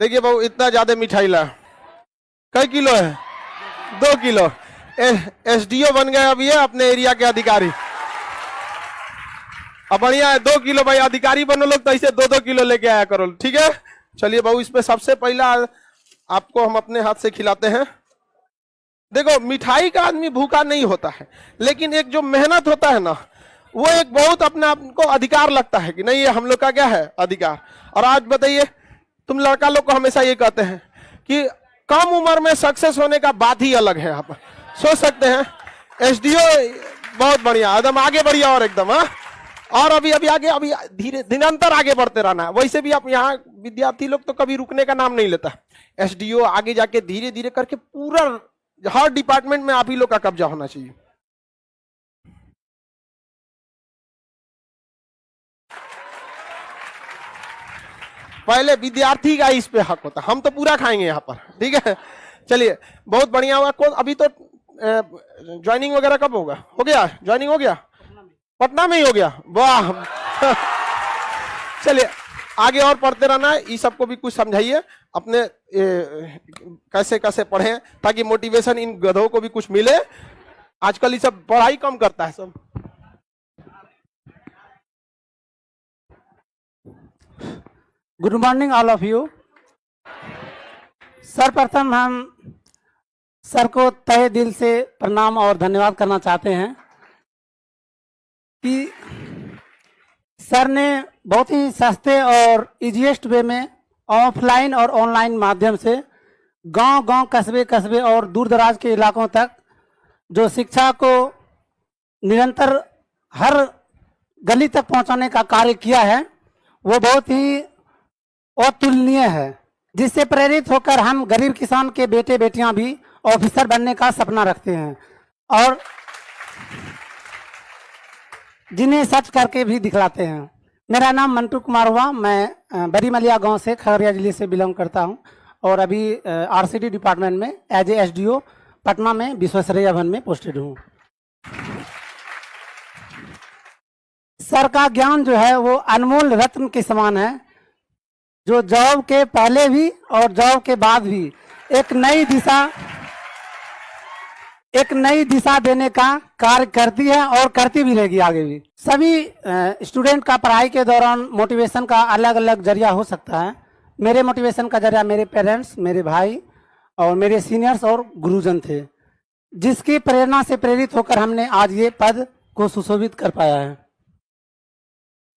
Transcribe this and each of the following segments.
देखिए बहू, इतना ज्यादा मिठाई ला, कई किलो है? 2 किलो। एसडीओ बन गए अभी है अपने एरिया के अधिकारी। अब बढ़िया है, 2 किलो भाई, अधिकारी बनो लोग तो ऐसे 2-2 किलो लेके आया करो, ठीक है। चलिए बहू, इसमें सबसे पहला आपको हम अपने हाथ से खिलाते हैं। देखो, मिठाई का आदमी भूखा नहीं होता है, लेकिन एक जो मेहनत होता है ना, वो एक बहुत अपने आप को अधिकार लगता है कि नहीं, ये हम लोग का क्या है, अधिकार। और आज बताइए, तुम लड़का लोग को हमेशा ये कहते हैं कि कम उम्र में सक्सेस होने का बात ही अलग है। आप सोच सकते हैं, एसडीओ बहुत बढ़िया, एकदम आगे बढ़िया, और एकदम और अभी अभी आगे, अभी धीरे निरंतर आगे बढ़ते रहना है। वैसे भी आप यहाँ विद्यार्थी लोग तो कभी रुकने का नाम नहीं लेता। एसडीओ आगे जाके धीरे धीरे करके पूरा हर डिपार्टमेंट में आप ही लोग का कब्जा होना चाहिए। पहले विद्यार्थी का इस पे हक होता, हम तो पूरा खाएंगे यहाँ पर, ठीक है। चलिए, बहुत बढ़िया हुआ। कौन अभी तो ज्वाइनिंग वगैरह कब होगा? हो गया ज्वाइनिंग? हो गया, पटना में ही हो गया, वाह। चलिए आगे और पढ़ते रहना है। इस सबको भी कुछ समझाइए अपने, कैसे कैसे पढ़ें ताकि मोटिवेशन इन गधों को भी कुछ मिले। आजकल ये सब पढ़ाई कम करता है सब। Good morning all of you. सर्वप्रथम हम सर को तहे दिल से प्रणाम और धन्यवाद करना चाहते हैं कि सर ने बहुत ही सस्ते और इजीएस्ट वे में ऑफलाइन और ऑनलाइन माध्यम से गांव-गांव, कस्बे-कस्बे और दूर दराज के इलाकों तक जो शिक्षा को निरंतर हर गली तक पहुंचाने का कार्य किया है, वो बहुत ही अतुलनीय है, जिससे प्रेरित होकर हम गरीब किसान के बेटे बेटियां भी ऑफिसर बनने का सपना रखते हैं और जिन्हें सच करके भी दिखलाते हैं। मेरा नाम मंटू कुमार हुआ, मैं बरीमलिया गांव से खगड़िया जिले से बिलोंग करता हूं और अभी आरसीडी डिपार्टमेंट में एज ए एसडीओ पटना में विश्वेश्वरैया भवन में पोस्टेड हूं। सर का ज्ञान जो है वो अनमोल रत्न के समान है, जो जॉब के पहले भी और जॉब के बाद भी एक नई दिशा देने का कार्य करती है और करती भी रहेगी आगे भी। सभी स्टूडेंट का पढ़ाई के दौरान मोटिवेशन का अलग अलग जरिया हो सकता है। मेरे मोटिवेशन का जरिया मेरे पेरेंट्स, मेरे भाई और मेरे सीनियर्स और गुरुजन थे, जिसकी प्रेरणा से प्रेरित होकर हमने आज ये पद को सुशोभित कर पाया है।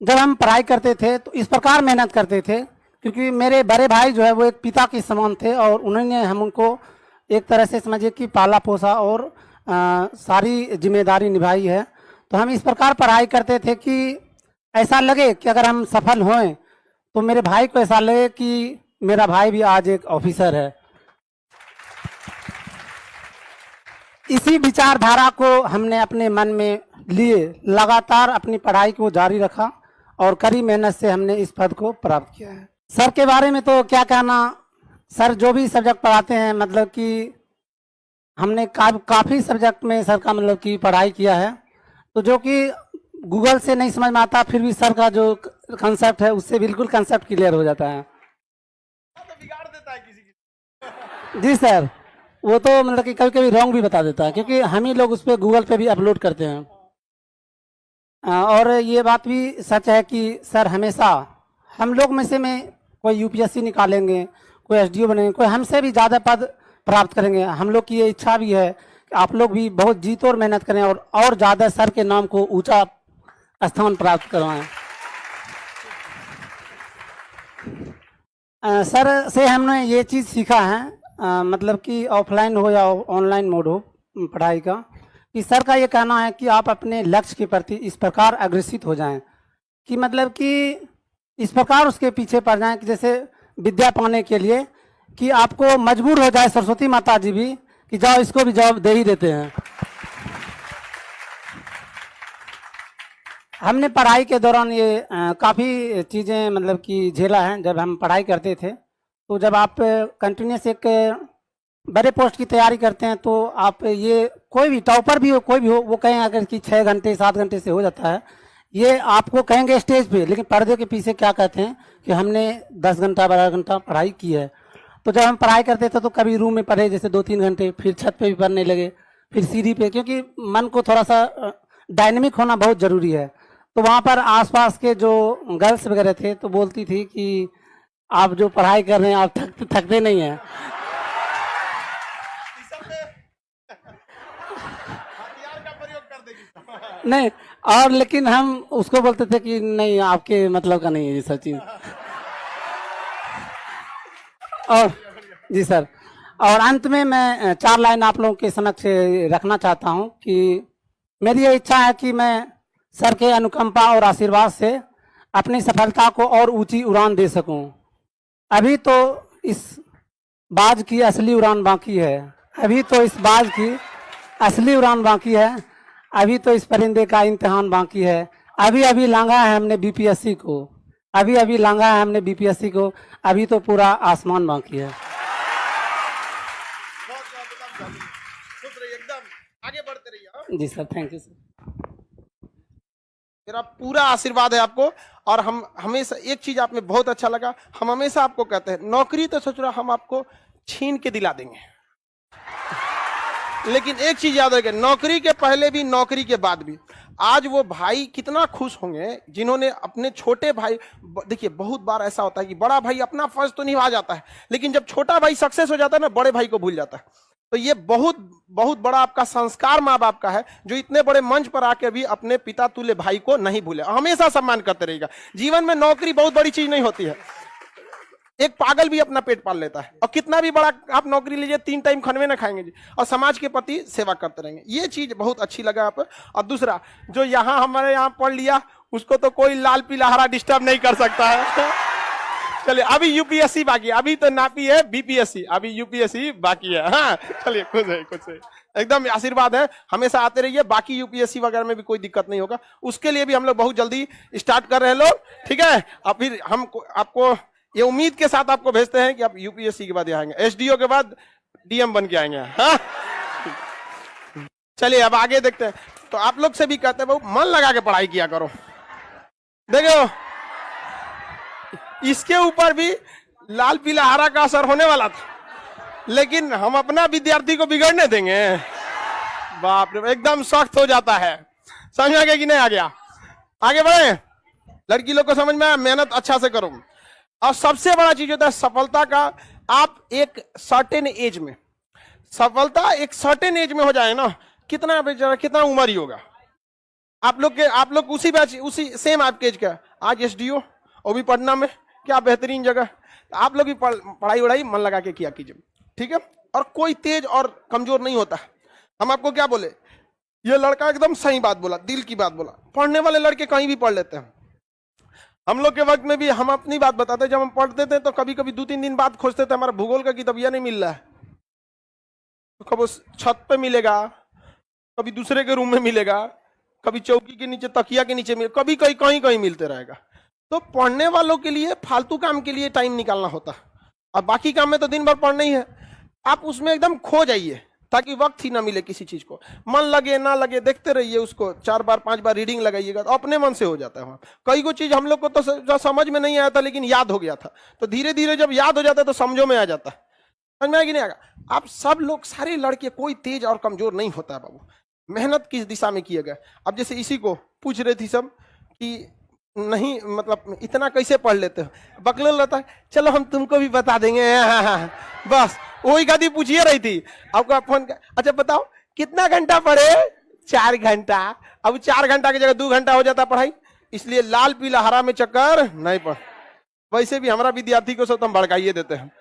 जब हम पढ़ाई करते थे तो इस प्रकार मेहनत करते थे, क्योंकि मेरे बड़े भाई जो है वो एक पिता के समान थे और उन्होंने हम उनको एक तरह से समझिए कि पाला पोसा और सारी जिम्मेदारी निभाई है। तो हम इस प्रकार पढ़ाई करते थे कि ऐसा लगे कि अगर हम सफल हों तो मेरे भाई को ऐसा लगे कि मेरा भाई भी आज एक ऑफिसर है। इसी विचारधारा को हमने अपने मन में लिए लगातार अपनी पढ़ाई को जारी रखा और कड़ी मेहनत से हमने इस पद को प्राप्त किया है। सर के बारे में तो क्या कहना, सर जो भी सब्जेक्ट पढ़ाते हैं, मतलब कि हमने काफ़ी सब्जेक्ट में सर का मतलब कि पढ़ाई किया है, तो जो कि गूगल से नहीं समझ में आता, फिर भी सर का जो कंसेप्ट है उससे बिल्कुल कंसेप्ट क्लियर हो जाता है। तो बिगाड़ देता है किसी की। जी सर, वो तो मतलब कि कभी कभी रॉन्ग भी बता देता है, क्योंकि हम ही लोग उस पर गूगल पे भी अपलोड करते हैं। और ये बात भी सच है कि सर हमेशा हम लोग में से कोई यूपीएससी निकालेंगे, कोई एसडीओ बनेंगे, कोई हमसे भी ज़्यादा पद प्राप्त करेंगे। हम लोग की ये इच्छा भी है कि आप लोग भी बहुत जीत और मेहनत करें और ज़्यादा सर के नाम को ऊंचा स्थान प्राप्त करवाएं। सर से हमने ये चीज़ सीखा है, मतलब कि ऑफलाइन हो या ऑनलाइन मोड हो पढ़ाई का, कि सर का ये कहना है कि आप अपने लक्ष्य के प्रति इस प्रकार अग्रसित हो जाएं कि मतलब कि इस प्रकार उसके पीछे पड़ जाएं कि जैसे विद्या पाने के लिए कि आपको मजबूर हो जाए सरस्वती माता जी भी कि जाओ इसको भी जवाब दे ही देते हैं। हमने पढ़ाई के दौरान ये काफ़ी चीज़ें मतलब कि झेला है। जब हम पढ़ाई करते थे तो जब आप कंटिन्यूस एक बड़े पोस्ट की तैयारी करते हैं तो आप ये कोई भी टॉपर भी हो, कोई भी हो, वो कहें अगर कि 6 घंटे 7 घंटे से हो जाता है, ये आपको कहेंगे स्टेज पे, लेकिन पर्दे के पीछे क्या कहते हैं कि हमने 10 घंटा 12 घंटा पढ़ाई की है। तो जब हम पढ़ाई करते थे तो कभी रूम में पढ़े जैसे 2-3 घंटे, फिर छत पे भी पढ़ने लगे, फिर सीढ़ी पे, क्योंकि मन को थोड़ा सा डायनेमिक होना बहुत ज़रूरी है। तो वहाँ पर आसपास के जो गर्ल्स वगैरह थे तो बोलती थी कि आप जो पढ़ाई कर रहे हैं आप थकते नहीं हैं। नहीं, और लेकिन हम उसको बोलते थे कि नहीं आपके मतलब का नहीं है ये सब चीज। और जी सर, और अंत में मैं 4 लाइन आप लोगों के समक्ष रखना चाहता हूं कि मेरी ये इच्छा है कि मैं सर के अनुकंपा और आशीर्वाद से अपनी सफलता को और ऊंची उड़ान दे सकूं। अभी तो इस बाज की असली उड़ान बाकी है, अभी तो इस बाज की असली उड़ान बाकी है, अभी तो इस परिंदे का इम्तिहान बाकी है। अभी अभी लांगा है हमने बीपीएससी को, अभी अभी लांगा है हमने बीपीएससी को, अभी तो पूरा आसमान बाकी है। एकदम आगे बढ़ते रहिए। जी सर, थैंक यू सर। मेरा पूरा आशीर्वाद है आपको। और हम हमेशा एक चीज आप में बहुत अच्छा लगा, हम हमेशा आपको कहते हैं नौकरी तो सोच रहा हम आपको छीन के दिला देंगे, लेकिन एक चीज याद रखें, नौकरी के पहले भी नौकरी के बाद भी। आज वो भाई कितना खुश होंगे जिन्होंने अपने छोटे भाई, देखिए बहुत बार ऐसा होता है कि बड़ा भाई अपना फर्ज तो निभा जाता है, लेकिन जब छोटा भाई सक्सेस हो जाता है ना, बड़े भाई को भूल जाता है। तो ये बहुत बहुत बड़ा आपका संस्कार माँ बाप का है, जो इतने बड़े मंच पर आके भी अपने पिता तुल्य भाई को नहीं भूले, हमेशा सम्मान करते रहेगा। जीवन में नौकरी बहुत बड़ी चीज नहीं होती है, एक पागल भी अपना पेट पाल लेता है, और कितना भी बड़ा आप नौकरी लीजिए 3 टाइम खानवे ना खाएंगे जी, और समाज के प्रति सेवा करते रहेंगे। ये चीज बहुत अच्छी लगा आप। और दूसरा, जो यहाँ हमारे यहाँ पढ़ लिया उसको तो कोई लाल पीला हरा डिस्टर्ब नहीं कर सकता है। चलिए, अभी यूपीएससी बाकी है, अभी तो नापी है बीपीएससी, अभी यूपीएससी बाकी है। हाँ चलिए, कुछ एकदम आशीर्वाद है, हमेशा आते रहिए। बाकी यूपीएससी वगैरह में भी कोई दिक्कत नहीं होगा, उसके लिए भी हम लोग बहुत जल्दी स्टार्ट कर रहे हैं लोग, ठीक है। अब फिर हम आपको ये उम्मीद के साथ आपको भेजते हैं कि आप यूपीएससी के बाद आएंगे, एसडीओ के बाद डीएम बन के आएंगे। हाँ चलिए, अब आगे देखते हैं। तो आप लोग से भी कहते हैं बहु मन लगा के पढ़ाई किया करो। देखो, इसके ऊपर भी लाल पीला हरा का असर होने वाला था, लेकिन हम अपना विद्यार्थी को बिगड़ने देंगे? बाप रे, एकदम सख्त हो जाता है। समझ आ गया कि नहीं आ गया? आगे बढ़े, लड़की लोग को समझ में आया, मेहनत अच्छा से करो। और सबसे बड़ा चीज होता है सफलता का, आप एक सर्टेन एज में, सफलता एक सर्टेन एज में हो जाए ना, कितना उम्र ही होगा आप लोग उसी बैच, उसी सेम आपके एज का, आज एसडीओ वो भी पटना में, क्या बेहतरीन जगह। तो आप लोग भी पढ़ाई वढ़ाई मन लगा के किया कीजिए, ठीक है। और कोई तेज और कमजोर नहीं होता। हम आपको क्या बोले, ये लड़का एकदम सही बात बोला, दिल की बात बोला। पढ़ने वाले लड़के कहीं भी पढ़ लेते हैं। हम लोग के वक्त में भी हम अपनी बात बताते, जब हम पढ़ते थे तो कभी कभी 2-3 दिन बाद खोजते थे, हमारा भूगोल का किताबिया नहीं मिल रहा है, तो कभी छत पे मिलेगा, कभी दूसरे के रूम में मिलेगा, कभी चौकी के नीचे, तकिया के नीचे मिलेगा, कभी कहीं मिलते रहेगा। तो पढ़ने वालों के लिए फालतू काम के लिए टाइम निकालना होता है, और बाकी काम में तो दिन भर पढ़ना ही है। आप उसमें एकदम खो जाइए, ताकि वक्त ही ना मिले किसी चीज को। मन लगे ना लगे देखते रहिए उसको, 4 बार 5 बार रीडिंग लगाइएगा, तो अपने मन से हो जाता है। वहाँ कई को चीज हम लोग को तो समझ में नहीं आया था, लेकिन याद हो गया था। तो धीरे धीरे जब याद हो जाता है तो समझो में आ जाता है। समझ में आया कि नहीं आएगा? आप सब लोग, सारे लड़के, कोई तेज और कमजोर नहीं होता है बाबू, मेहनत किस दिशा में किए गए। अब जैसे इसी को पूछ रहे थी सब कि नहीं मतलब इतना कैसे पढ़ लेते हो, बकलोल रहता है, चलो हम तुमको भी बता देंगे। हाँ, बस वही गदी पूछिए रही थी आपका फोन का, अच्छा बताओ कितना घंटा पढ़े? 4 घंटा। अब 4 घंटा की जगह 2 घंटा हो जाता पढ़ाई, इसलिए लाल पीला हरा में चक्कर नहीं पड़। वैसे भी हमारा विद्यार्थी को सब तो हम भड़काइए देते हैं।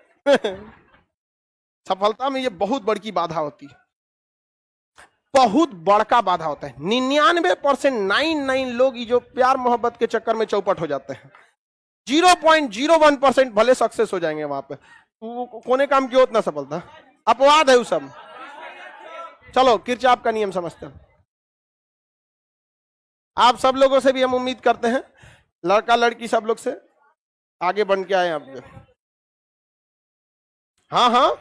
सफलता में ये बहुत बड़ी बाधा होती है, बहुत बड़का बाधा होता है। 99% 99 लोग जो प्यार मोहब्बत के चक्कर में चौपट हो जाते हैं, 0.01% भले सक्सेस हो जाएंगे वहां पे, कोने काम की उतना सफलता, अपवाद है वो सब। चलो, किरचॉफ का नियम समझते हैं। आप सब लोगों से भी हम उम्मीद करते हैं, लड़का लड़की सब लोग से आगे बन के आए आप। हाँ,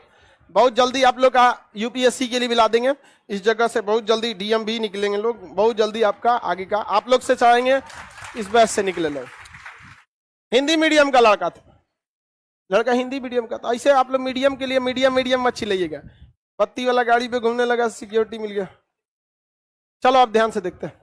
बहुत जल्दी आप लोग का यूपीएससी के लिए भी ला देंगे। इस जगह से बहुत जल्दी डीएम भी निकलेंगे लोग, बहुत जल्दी आपका आगे का आप लोग से चाहेंगे इस बैच से निकले लोग। हिंदी मीडियम का लड़का था, लड़का हिंदी मीडियम का था। ऐसे आप लोग मीडियम के लिए मीडियम अच्छी लीजिएगा। पत्ती वाला गाड़ी पे घूमने लगा, सिक्योरिटी मिल गया। चलो आप ध्यान से देखते हैं।